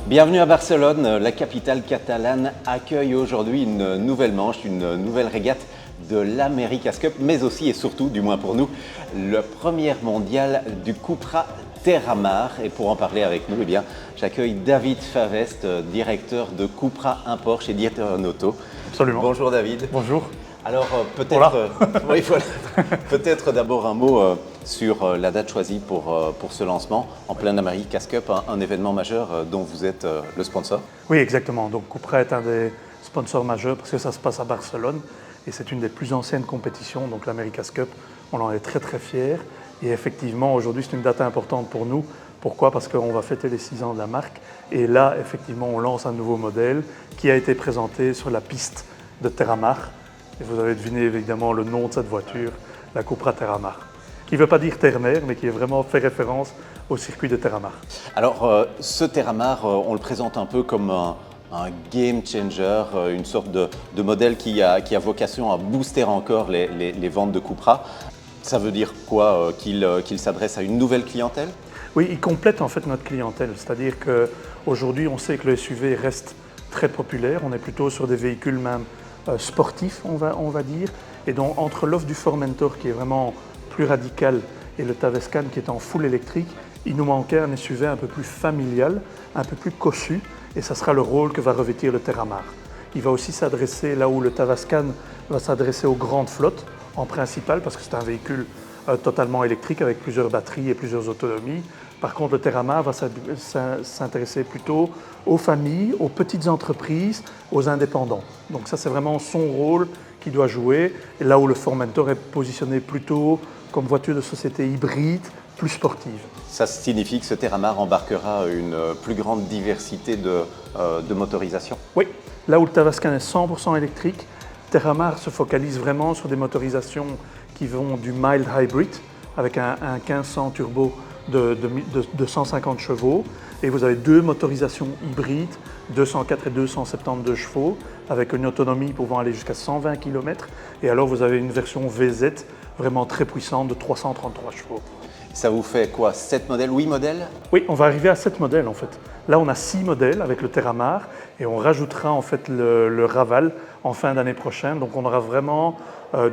Bienvenue à Barcelone, la capitale catalane accueille aujourd'hui une nouvelle manche, une nouvelle régate de l'America's Cup, mais aussi et surtout, du moins pour nous, le premier mondial du Cupra Terramar. Et pour en parler avec nous, j'accueille David Faveste, directeur de Cupra Import chez D'Ieteren Auto. Absolument. Bonjour David. Bonjour. Alors peut-être d'abord un mot sur la date choisie pour ce lancement en plein America's Cup, un événement majeur dont vous êtes le sponsor. Oui, exactement. Donc Cupra est un des sponsors majeurs parce que ça se passe à Barcelone et c'est une des plus anciennes compétitions, donc l'America's Cup. On en est très très fiers et effectivement aujourd'hui c'est une date importante pour nous. Pourquoi? Parce qu'on va fêter les 6 ans de la marque et là effectivement on lance un nouveau modèle qui a été présenté sur la piste de Terramar. Et vous avez deviné évidemment le nom de cette voiture, la Cupra Terramar, qui ne veut pas dire Terre-Mer, mais qui est vraiment fait référence au circuit de Terramar. Alors ce Terramar, on le présente un peu comme un game changer, une sorte de modèle qui a vocation à booster encore les ventes de Cupra. Ça veut dire quoi? Qu'il s'adresse à une nouvelle clientèle? Oui, il complète en fait notre clientèle, c'est-à-dire qu'aujourd'hui on sait que le SUV reste très populaire, on est plutôt sur des véhicules même sportif, on va dire. Et donc, entre l'offre du Formentor qui est vraiment plus radical et le Tavascan qui est en full électrique, il nous manquait un SUV un peu plus familial, un peu plus cossu, et ça sera le rôle que va revêtir le Terramar. Il va aussi s'adresser là où le Tavascan va s'adresser aux grandes flottes, en principal, parce que c'est un véhicule totalement électrique avec plusieurs batteries et plusieurs autonomies. Par contre, le Terramar va s'intéresser plutôt aux familles, aux petites entreprises, aux indépendants. Donc ça, c'est vraiment son rôle qu'il doit jouer. Et là où le Formentor est positionné plutôt comme voiture de société hybride, plus sportive. Ça signifie que ce Terramar embarquera une plus grande diversité de motorisation? Oui, là où le Tavascan est 100% électrique, Terramar se focalise vraiment sur des motorisations qui vont du mild hybrid avec un 1500 turbo de 150 chevaux et vous avez deux motorisations hybrides, 204 et 272 chevaux avec une autonomie pouvant aller jusqu'à 120 km et alors vous avez une version VZ vraiment très puissante de 333 chevaux. Ça vous fait quoi? 7 modèles, 8 modèles? Oui, on va arriver à 7 modèles en fait. Là, on a 6 modèles avec le Terramar et on rajoutera en fait le Raval en fin d'année prochaine. Donc on aura vraiment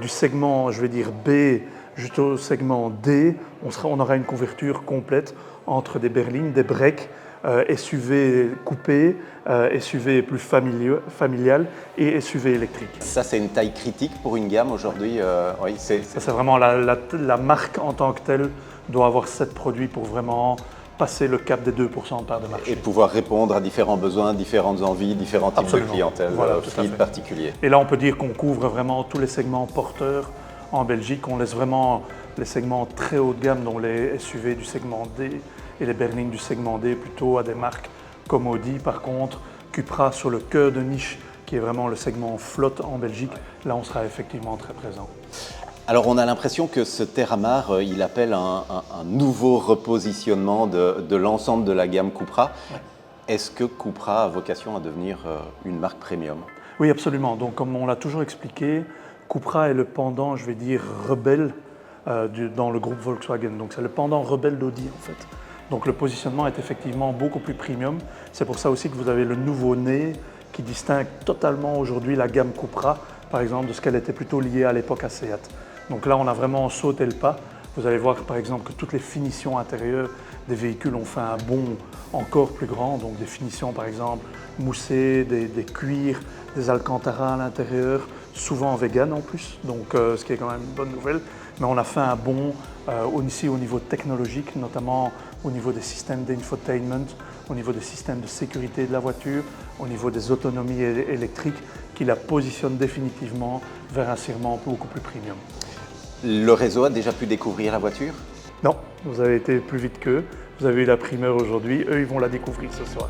du segment, je vais dire B, jusqu'au segment D. On aura une couverture complète entre des berlines, des breaks, SUV coupé, SUV plus familial et SUV électrique. Ça, c'est une taille critique pour une gamme aujourd'hui. Oui, ça, c'est vraiment la marque en tant que telle doit avoir 7 produits pour vraiment passer le cap des 2% de part de marché. Et pouvoir répondre à différents besoins, différentes envies, différents types de clientèle, fleet particulier. Et là, on peut dire qu'on couvre vraiment tous les segments porteurs en Belgique. On laisse vraiment les segments très haut de gamme, dont les SUV du segment D et les berlines du segment D, plutôt à des marques comme Audi. Par contre, Cupra sur le cœur de niche, qui est vraiment le segment flotte en Belgique, là, on sera effectivement très présent. Alors on a l'impression que ce Terramar, il appelle un nouveau repositionnement de l'ensemble de la gamme Cupra. Ouais. Est-ce que Cupra a vocation à devenir une marque premium? Oui, absolument. Donc comme on l'a toujours expliqué, Cupra est le pendant, je vais dire, rebelle dans le groupe Volkswagen. Donc c'est le pendant rebelle d'Audi en fait. Donc le positionnement est effectivement beaucoup plus premium. C'est pour ça aussi que vous avez le nouveau nez qui distingue totalement aujourd'hui la gamme Cupra, par exemple, de ce qu'elle était plutôt liée à l'époque à Seat. Donc là, on a vraiment sauté le pas. Vous allez voir par exemple que toutes les finitions intérieures des véhicules ont fait un bond encore plus grand. Donc des finitions par exemple moussées, des cuirs, des alcantara à l'intérieur, souvent vegan en plus, donc ce qui est quand même une bonne nouvelle. Mais on a fait un bond aussi au niveau technologique, notamment au niveau des systèmes d'infotainment, au niveau des systèmes de sécurité de la voiture, au niveau des autonomies électriques, qui la positionnent définitivement vers un segment beaucoup plus premium. Le réseau a déjà pu découvrir la voiture? Non, vous avez été plus vite qu'eux. Vous avez eu la primeur aujourd'hui. Eux, ils vont la découvrir ce soir.